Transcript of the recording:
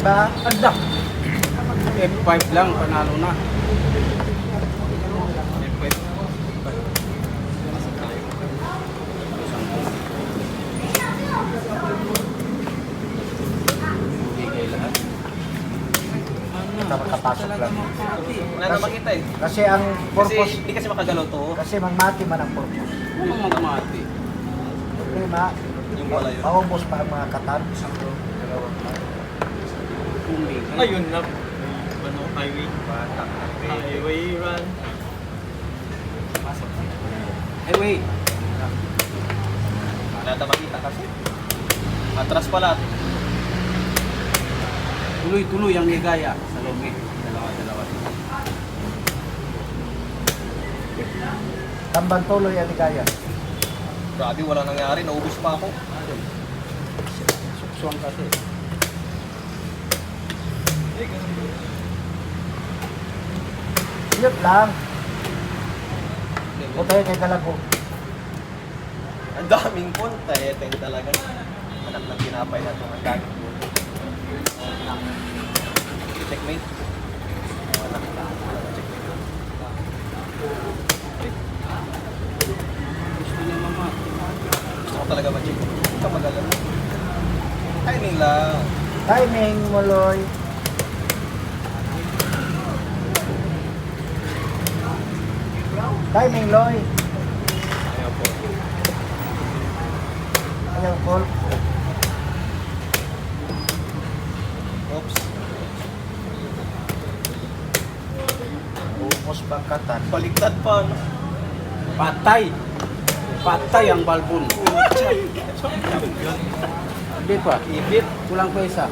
ba? Anda. F5 lang, panalo na. F5. Bigay lahat. Kita makapasok lang. Wala na makita eh. Kasi ang Kasi purpose, hindi kasi makagalaw to. kasi mangmati man ang purpose. Ano magmati? Problema, Yung wala yun. maubos pa ang mga katan. Kumbing. Ayun na. Ano, highway. Highway run. Hey, wait. Wala na makita kasi. Atras pala. Tuloy-tuloy ang ligaya sa logi. Dalawa-dalawa. Tambang tuloy ang ligaya. Grabe, wala nangyari. Naubos pa ako. Suksuan kasi. Yun lang. O tayo kay Galago. Ang daming punta eh. Ito talaga. Anak ng tinapay na ito. Ang daming punta. Checkmate. Wala. Checkmate. Gusto niya mama. Gusto ko talaga ma-check. Hindi ka mag-alala. Timing lang. Timing, Moloy. Timing, Loy. Ayaw po. Ayaw, Paul. Oops. Ubos pa ang katan. Baliktad pa. No? Patay. Patay ang balbon. Hindi pa. Ibit. Kulang pa isa.